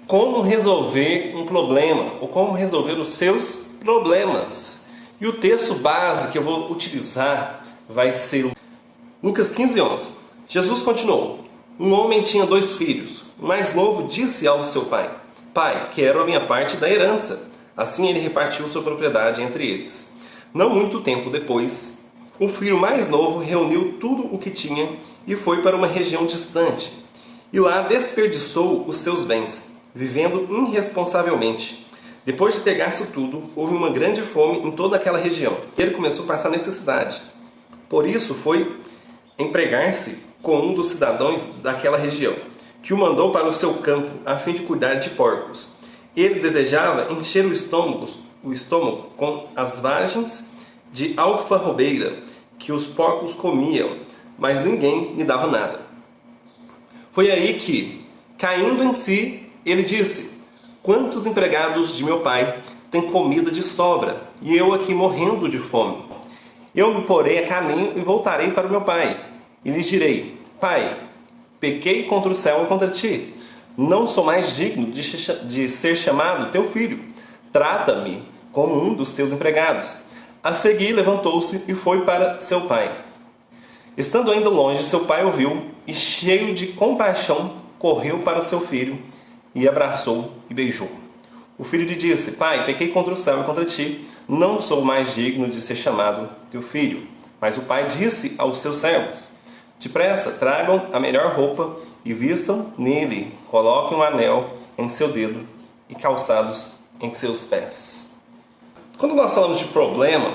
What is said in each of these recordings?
como resolver um problema, ou como resolver os seus problemas. E o texto base que eu vou utilizar vai ser Lucas 15:11. Jesus continuou: um homem tinha 2 filhos. O mais novo disse ao seu pai: Pai, quero a minha parte da herança. Assim ele repartiu sua propriedade entre eles. Não muito tempo depois, o filho mais novo reuniu tudo o que tinha e foi para uma região distante. E lá desperdiçou os seus bens, vivendo irresponsavelmente. Depois de ter gasto tudo, houve uma grande fome em toda aquela região. Ele começou a passar necessidade. Por isso foi empregar-se com um dos cidadãos daquela região, que o mandou para o seu campo a fim de cuidar de porcos. Ele desejava encher o estômago com as vagens de alfarrobeira que os porcos comiam, mas ninguém lhe dava nada. Foi aí que, caindo em si, ele disse: quantos empregados de meu pai têm comida de sobra, e eu aqui morrendo de fome? Eu me porei a caminho e voltarei para o meu pai, e lhes direi: Pai, pequei contra o céu e contra ti. Não sou mais digno de ser chamado teu filho. Trata-me como um dos teus empregados. A seguir levantou-se e foi para seu pai. Estando ainda longe, seu pai ouviu e, cheio de compaixão, correu para o seu filho e abraçou e beijou. O filho lhe disse: Pai, pequei contra o céu e contra ti. Não sou mais digno de ser chamado teu filho. Mas o pai disse aos seus servos: Depressa, tragam a melhor roupa e vistam nele. Coloquem um anel em seu dedo e calçados em seus pés. Quando nós falamos de problema,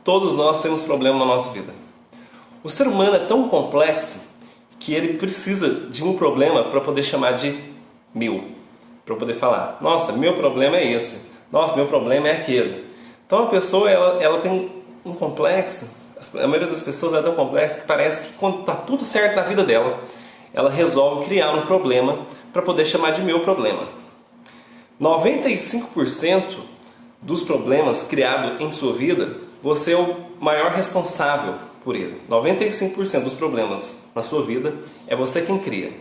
todos nós temos problema na nossa vida. O ser humano é tão complexo que ele precisa de um problema para poder chamar de meu. Para poder falar: nossa, meu problema é esse. Nossa, meu problema é aquele. Então a pessoa ela tem um complexo. A maioria das pessoas é tão complexa que parece que quando está tudo certo na vida dela, ela resolve criar um problema para poder chamar de meu problema. 95% dos problemas criados em sua vida, você é o maior responsável por ele. 95% dos problemas na sua vida é você quem cria.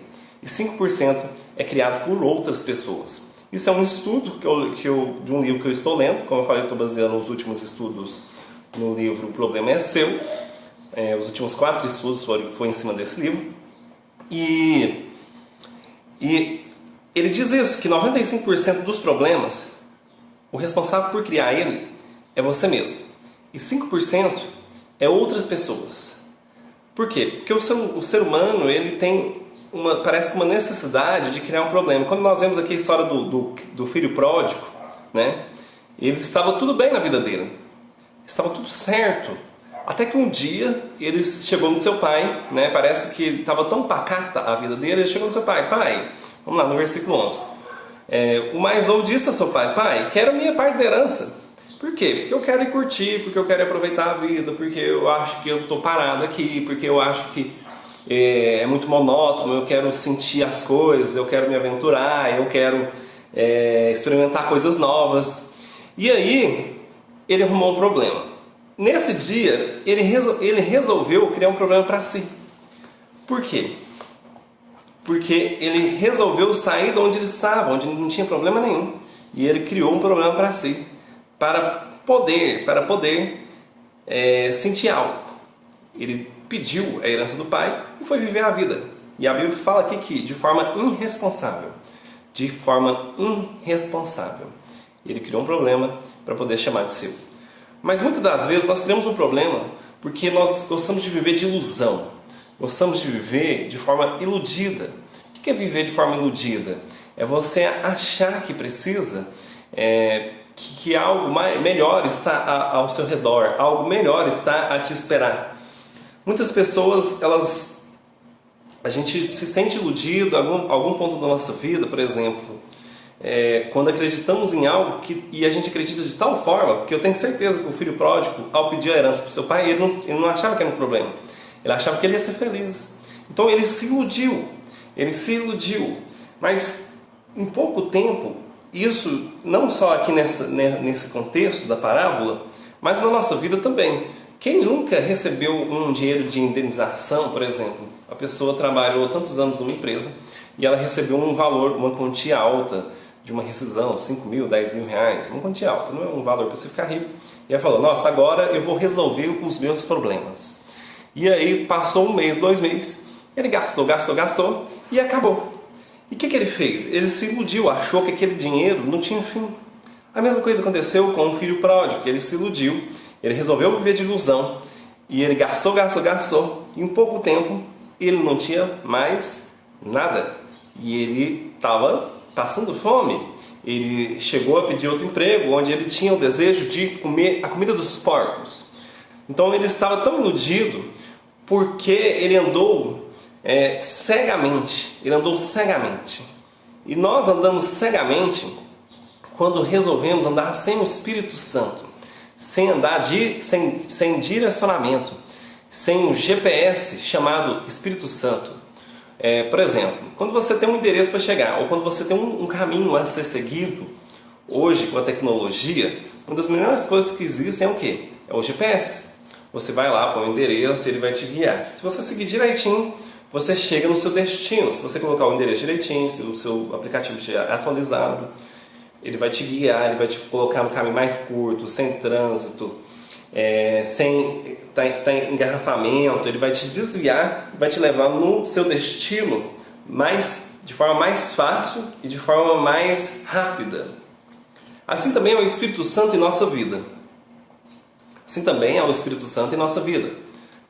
E 5% é criado por outras pessoas. Isso é um estudo de um livro que eu estou lendo. Como eu falei, eu estou baseando os últimos estudos no livro O Problema é Seu. Os últimos 4 estudos foram em cima desse livro. E ele diz isso, que 95% dos problemas, o responsável por criar ele é você mesmo. E 5% é outras pessoas. Por quê? Porque o ser humano ele tem parece que uma necessidade de criar um problema. Quando nós vemos aqui a história do filho pródigo, né? Ele estava tudo bem na vida dele. Estava tudo certo. Até que um dia ele chegou no seu pai, né? Parece que estava tão pacata a vida dele. Ele chegou no seu pai: Pai, vamos lá no versículo 11. O mais novo disse ao seu pai: Pai, quero a minha parte da herança. Por quê? Porque eu quero ir curtir, porque eu quero aproveitar a vida, porque eu acho que eu estou parado aqui, porque eu acho que é muito monótono, eu quero sentir as coisas, eu quero me aventurar, eu quero experimentar coisas novas. E aí ele arrumou um problema. Nesse dia ele resolveu criar um problema para si. Por quê? Porque ele resolveu sair de onde ele estava, onde não tinha problema nenhum, e ele criou um problema para si, para poder sentir algo. Ele pediu a herança do pai e foi viver a vida. E a Bíblia fala aqui que de forma irresponsável. Ele criou um problema para poder chamar de seu. Mas muitas das vezes nós criamos um problema porque nós gostamos de viver de ilusão. Gostamos de viver de forma iludida. O que é viver de forma iludida? É você achar que precisa, que algo melhor está ao seu redor, algo melhor está a te esperar. Muitas pessoas, a gente se sente iludido em algum ponto da nossa vida, por exemplo, quando acreditamos em algo e a gente acredita de tal forma, que eu tenho certeza que o filho pródigo, ao pedir a herança para o seu pai, ele não achava que era um problema. Ele achava que ele ia ser feliz. Então ele se iludiu. Mas em pouco tempo, isso não só aqui nesse contexto da parábola, mas na nossa vida também. Quem nunca recebeu um dinheiro de indenização, por exemplo? A pessoa trabalhou tantos anos numa empresa e ela recebeu um valor, uma quantia alta de uma rescisão, 5 mil, 10 mil reais, uma quantia alta, não é um valor para você ficar rico. E ele falou, nossa, agora eu vou resolver os meus problemas. E aí passou 1 mês, 2 meses, ele gastou e acabou. E o que ele fez? Ele se iludiu, achou que aquele dinheiro não tinha fim. A mesma coisa aconteceu com o filho pródigo, ele se iludiu, ele resolveu viver de ilusão, e ele gastou, e em pouco tempo ele não tinha mais nada. E ele estava passando fome. Ele chegou a pedir outro emprego, onde ele tinha o desejo de comer a comida dos porcos. Então ele estava tão iludido, porque ele andou cegamente. Ele andou cegamente. E nós andamos cegamente quando resolvemos andar sem o Espírito Santo, sem andar sem direcionamento, sem um GPS chamado Espírito Santo. Por exemplo, quando você tem um endereço para chegar, ou quando você tem um caminho a ser seguido, hoje com a tecnologia, uma das melhores coisas que existem é o quê? É o GPS. Você vai lá, põe o endereço, ele vai te guiar. Se você seguir direitinho, você chega no seu destino. Se você colocar o endereço direitinho, se o seu aplicativo estiver atualizado, ele vai te guiar, ele vai te colocar no caminho mais curto, sem trânsito, sem engarrafamento, ele vai te desviar, vai te levar no seu destino de forma mais fácil e de forma mais rápida. Assim também é o Espírito Santo em nossa vida.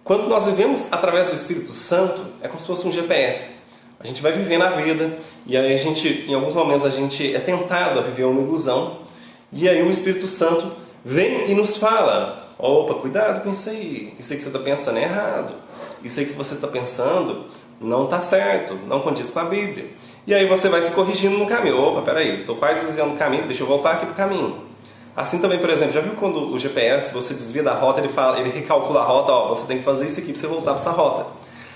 Quando nós vivemos através do Espírito Santo, é como se fosse um GPS. A gente vai viver na vida e aí em alguns momentos a gente é tentado a viver uma ilusão, e aí o Espírito Santo vem e nos fala, opa, cuidado com isso aí que você está pensando é errado, isso aí que você está pensando não está certo, não condiz com a Bíblia. E aí você vai se corrigindo no caminho, opa, peraí, estou quase desviando o caminho, deixa eu voltar aqui para o caminho. Assim também, por exemplo, já viu quando o GPS, você desvia da rota, ele recalcula a rota, você tem que fazer isso aqui para você voltar para essa rota.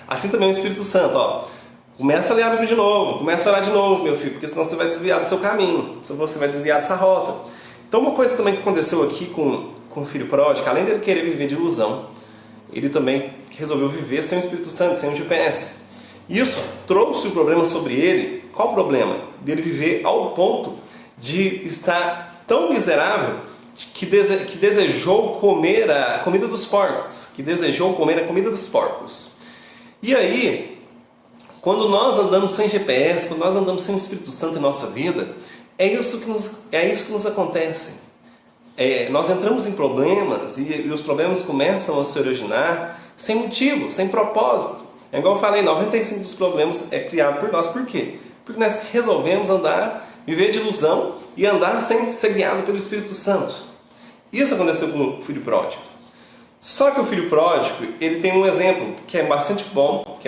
Assim também o Espírito Santo, começa a ler a Bíblia de novo, começa a orar de novo, meu filho, porque senão você vai desviar do seu caminho, senão você vai desviar dessa rota. Então uma coisa também que aconteceu aqui com o filho pródigo, além dele querer viver de ilusão, ele também resolveu viver sem o Espírito Santo, sem o GPS. Isso trouxe o problema sobre ele. Qual o problema? Dele viver ao ponto de estar tão miserável que desejou comer a comida dos porcos. E aí, quando nós andamos sem GPS, quando nós andamos sem o Espírito Santo em nossa vida, é isso que nos acontece. Nós entramos em problemas e os problemas começam a se originar sem motivo, sem propósito. É igual eu falei, 95% dos problemas é criado por nós. Por quê? Porque nós resolvemos viver de ilusão e andar sem ser guiado pelo Espírito Santo. Isso aconteceu com o filho pródigo. Só que o filho pródigo, ele tem um exemplo que é bastante bom,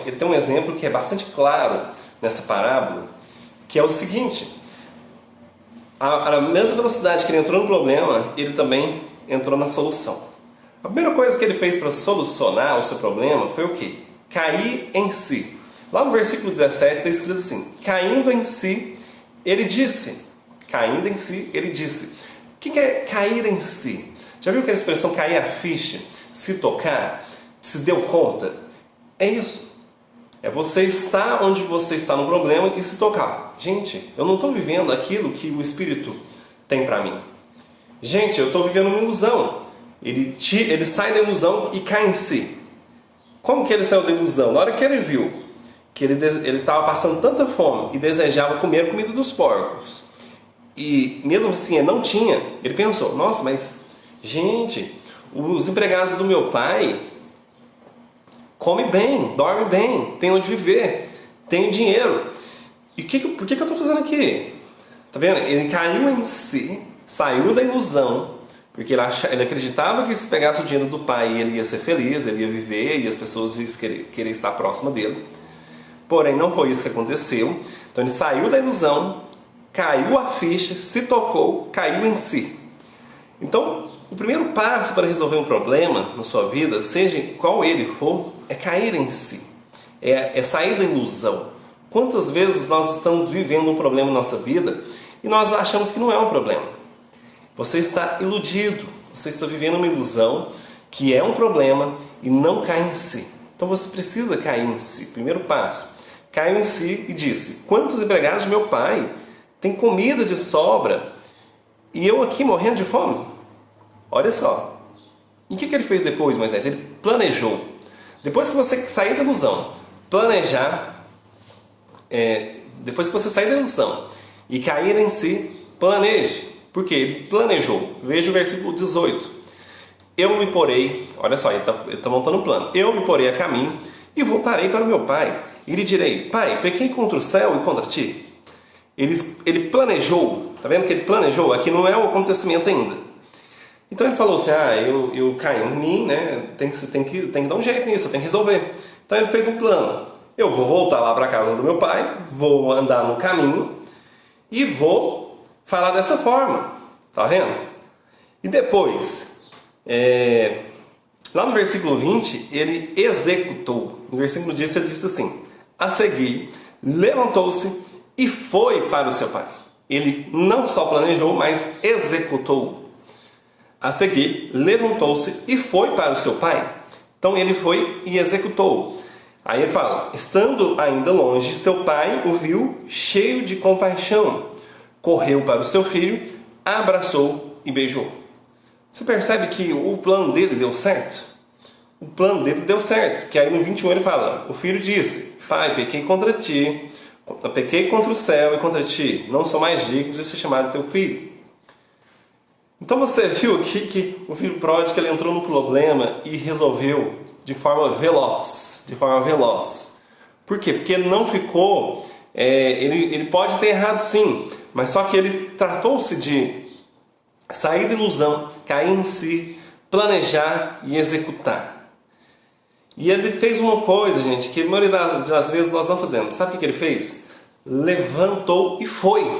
ele tem um exemplo que é bastante claro nessa parábola, que é o seguinte: a mesma velocidade que ele entrou no problema, ele também entrou na solução. A primeira coisa que ele fez para solucionar o seu problema foi o quê? Cair em si. Lá no versículo 17 está escrito assim: caindo em si, ele disse. O que é cair em si? Já viu aquela expressão cair a ficha? Se tocar? Se deu conta? É isso. É você estar onde você está no problema e se tocar. Gente, eu não estou vivendo aquilo que o Espírito tem para mim. Gente, eu estou vivendo uma ilusão. Ele sai da ilusão e cai em si. Como que ele saiu da ilusão? Na hora que ele viu que ele estava passando tanta fome e desejava comer a comida dos porcos, e mesmo assim ele não tinha, ele pensou, nossa, mas gente, os empregados do meu pai comem bem, dormem bem, têm onde viver, têm dinheiro, e por que eu estou fazendo aqui? Tá vendo? Ele caiu em si, saiu da ilusão, porque ele acreditava que se pegasse o dinheiro do pai ele ia ser feliz, ele ia viver e as pessoas iam querer estar próximas dele. Porém, não foi isso que aconteceu. Então ele saiu da ilusão, caiu a ficha, se tocou, caiu em si. Então, o primeiro passo para resolver um problema na sua vida, seja qual ele for, é cair em si. É sair da ilusão. Quantas vezes nós estamos vivendo um problema na nossa vida e nós achamos que não é um problema? Você está iludido, você está vivendo uma ilusão que é um problema e não cai em si. Então você precisa cair em si. Primeiro passo, caiu em si e disse: quantos empregados de meu pai tem comida de sobra e eu aqui morrendo de fome. Olha só. E o que ele fez depois, Moisés? Ele planejou. Depois que você sair da ilusão, planejar, depois que você sair da ilusão e cair em si, planeje. Porque ele planejou. Veja o versículo 18. Eu me porei, olha só, ele está montando um plano. Eu me porei a caminho e voltarei para o meu pai. E lhe direi, pai, pequei contra o céu e contra ti. Ele planejou, tá vendo que ele planejou? Aqui não é o acontecimento ainda. Então ele falou assim, eu caí em mim, né? Tem que dar um jeito nisso, tem que resolver. Então ele fez um plano. Eu vou voltar lá para a casa do meu pai, vou andar no caminho e vou falar dessa forma. Tá vendo? E depois, lá no versículo 20, ele executou. No versículo 10 ele disse assim, a seguir, levantou-se e foi para o seu pai. Ele não só planejou, mas executou. A seguir, levantou-se e foi para o seu pai. Então ele foi e executou. Aí ele fala, estando ainda longe, seu pai o viu cheio de compaixão. Correu para o seu filho, abraçou e beijou. Você percebe que o plano dele deu certo? O plano dele deu certo. Porque aí no 21 ele fala, o filho disse, pai, pequei contra ti, pequei contra o céu e contra ti. Não sou mais digno de ser chamado teu filho. Então você viu aqui que o filho pródigo ele entrou no problema e resolveu de forma veloz. De forma veloz. Por quê? Porque ele não ficou... ele pode ter errado sim, mas só que ele tratou-se de sair da ilusão, cair em si, planejar e executar. E ele fez uma coisa, gente, que a maioria das vezes nós não fazemos. Sabe o que ele fez? Levantou e foi.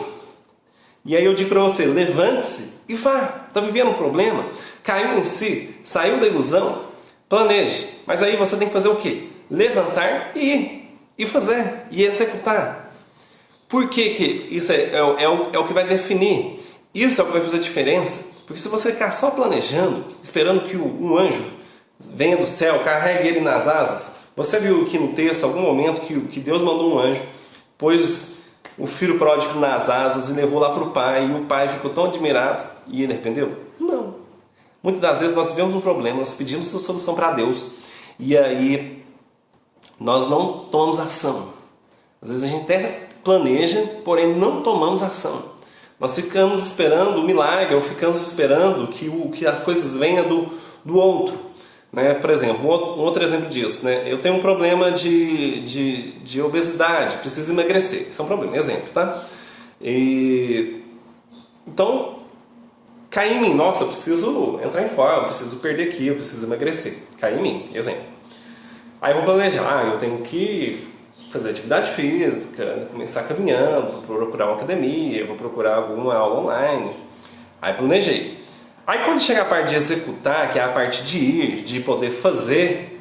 E aí eu digo para você, levante-se e vá. Está vivendo um problema? Caiu em si, saiu da ilusão? Planeje. Mas aí você tem que fazer o quê? Levantar e ir. E fazer. E executar. Por que isso é o que vai definir? Isso é o que vai fazer a diferença. Porque se você ficar só planejando, esperando que um anjo venha do céu, carregue ele nas asas. Você viu aqui no texto, algum momento, que Deus mandou um anjo, pôs o filho pródigo nas asas e levou lá para o pai, e o pai ficou tão admirado e ele arrependeu? Não. Muitas das vezes nós vivemos um problema, nós pedimos a solução para Deus e aí nós não tomamos ação. Às vezes a gente até planeja, porém não tomamos ação. Nós ficamos esperando o milagre ou ficamos esperando que as coisas venham do outro. Né? Por exemplo, um outro exemplo disso, né? Eu tenho um problema de obesidade, preciso emagrecer. Isso é um problema, exemplo, tá? Então, cai em mim, nossa, eu preciso entrar em forma, preciso perder quilo, preciso emagrecer. Cai em mim, exemplo. Aí eu vou planejar, eu tenho que fazer atividade física, começar caminhando, vou procurar uma academia, vou procurar alguma aula online. Aí planejei. Aí quando chega a parte de executar, que é a parte de ir, de poder fazer,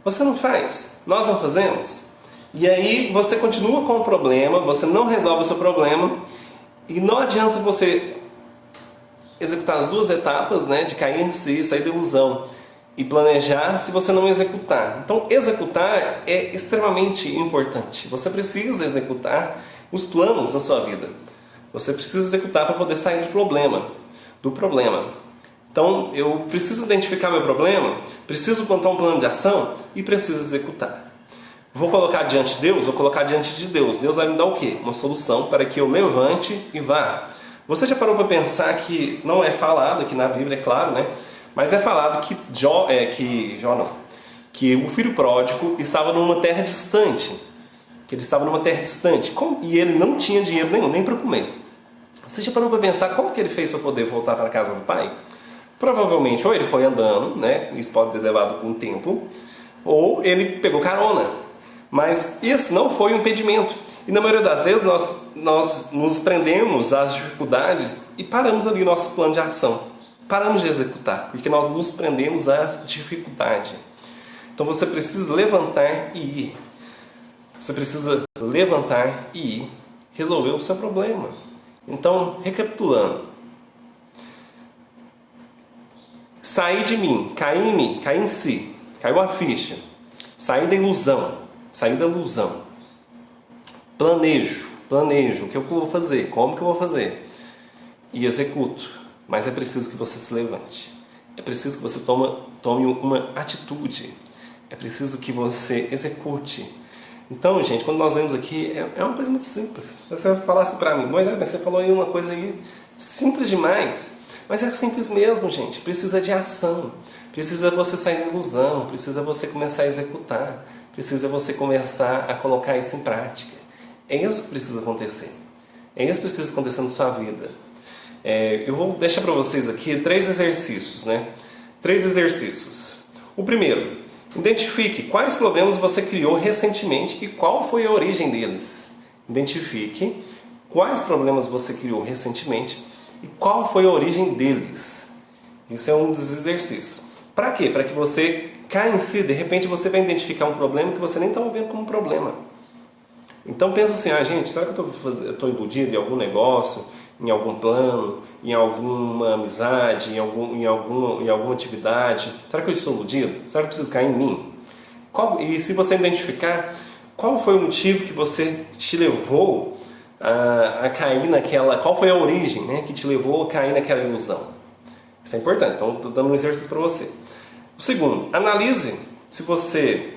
você não faz. Nós não fazemos. E aí você continua com o problema, você não resolve o seu problema e não adianta você executar as duas etapas, né, de cair em si, sair da ilusão e planejar se você não executar. Então executar é extremamente importante. Você precisa executar os planos da sua vida. Você precisa executar para poder sair do problema. Então, eu preciso identificar meu problema, preciso plantar um plano de ação e preciso executar. Vou colocar diante de Deus? Vou colocar diante de Deus. Deus vai me dar o quê? Uma solução para que eu levante e vá. Você já parou para pensar que não é falado aqui na Bíblia, é claro, né? Mas é falado que o filho pródigo estava numa terra distante. E ele não tinha dinheiro nenhum, nem para comer. Você já parou para pensar como que ele fez para poder voltar para a casa do pai? Provavelmente, ou ele foi andando, né? Isso pode ter levado um tempo, ou ele pegou carona. Mas isso não foi um impedimento. E na maioria das vezes nós nos prendemos às dificuldades e paramos ali o nosso plano de ação. Paramos de executar, porque nós nos prendemos à dificuldade. Então você precisa levantar e ir. Você precisa levantar e ir resolver o seu problema. Então, recapitulando. Sair de mim, cair em mim, cair em si, caiu a ficha. Sair da ilusão. Planejo. planejo o que eu vou fazer, como que eu vou fazer e executo. Mas é preciso que você se levante. É preciso que você tome uma atitude. É preciso que você execute. Então, gente, quando nós vemos aqui, é uma coisa muito simples. Você falasse para mim, Moisés, mas você falou aí uma coisa aí simples demais. Mas é simples mesmo, gente. Precisa de ação. Precisa você sair da ilusão. Precisa você começar a executar. Precisa você começar a colocar isso em prática. É isso que precisa acontecer. É isso que precisa acontecer na sua vida. Eu vou deixar para vocês aqui 3 exercícios, né? 3 exercícios. O primeiro, identifique quais problemas você criou recentemente e qual foi a origem deles. Identifique quais problemas você criou recentemente e qual foi a origem deles. Isso é um dos exercícios. Para quê? Para que você caia em si. De repente você vai identificar um problema que você nem estava vendo como problema. Então pensa assim, gente, será que eu estou iludido em algum negócio, em algum plano, em alguma amizade, em alguma atividade? Será que eu estou iludido? Será que eu preciso cair em mim? E se você identificar, qual foi o motivo que você te levou a cair naquela... Qual foi a origem, né, que te levou a cair naquela ilusão? Isso é importante, então estou dando um exercício para você. O segundo, analise se você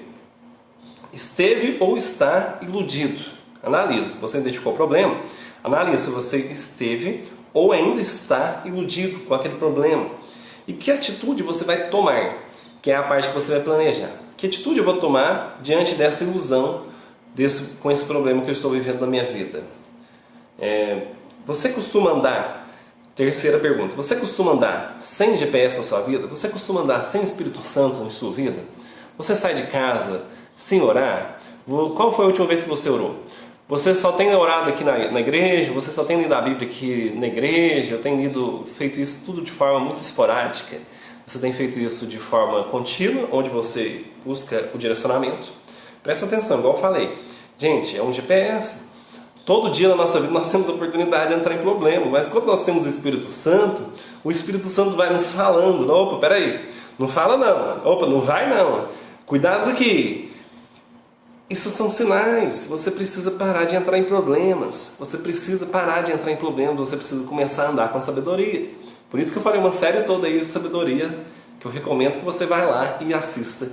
esteve ou está iludido. Analise. Você identificou o problema? Analise se você esteve ou ainda está iludido com aquele problema. E que atitude você vai tomar? Que é a parte que você vai planejar. Que atitude eu vou tomar diante dessa ilusão, com esse problema que eu estou vivendo na minha vida? Você costuma andar... Terceira pergunta. Você costuma andar sem GPS na sua vida? Você costuma andar sem Espírito Santo na sua vida? Você sai de casa sem orar? Qual foi a última vez que você orou? Você só tem orado aqui na igreja? Você só tem lido a Bíblia aqui na igreja? Eu tenho feito isso tudo de forma muito esporádica? Você tem feito isso de forma contínua, onde você busca o direcionamento? Presta atenção, igual eu falei. Gente, é um GPS. Todo dia na nossa vida nós temos a oportunidade de entrar em problema, mas quando nós temos o Espírito Santo vai nos falando. Opa, peraí, não fala não. Opa, não vai não. Cuidado aqui. Isso são sinais. Você precisa parar de entrar em problemas. Você precisa parar de entrar em problemas. Você precisa começar a andar com a sabedoria. Por isso que eu falei uma série toda aí de sabedoria, que eu recomendo que você vá lá e assista.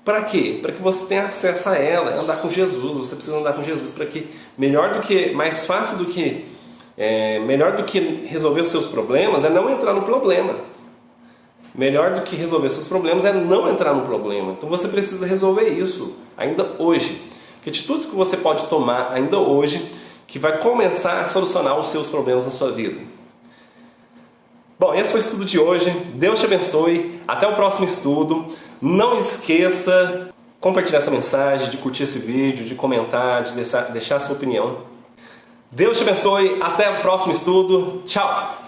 Para quê? Para que você tenha acesso a ela, andar com Jesus. Você precisa andar com Jesus para que, mais fácil do que, melhor do que resolver os seus problemas é não entrar no problema. Melhor do que resolver seus problemas é não entrar no problema. Então você precisa resolver isso ainda hoje. Que atitudes que você pode tomar ainda hoje que vai começar a solucionar os seus problemas na sua vida? Bom, esse foi o estudo de hoje. Deus te abençoe. Até o próximo estudo. Não esqueça de compartilhar essa mensagem, de curtir esse vídeo, de comentar, de deixar a sua opinião. Deus te abençoe. Até o próximo estudo. Tchau!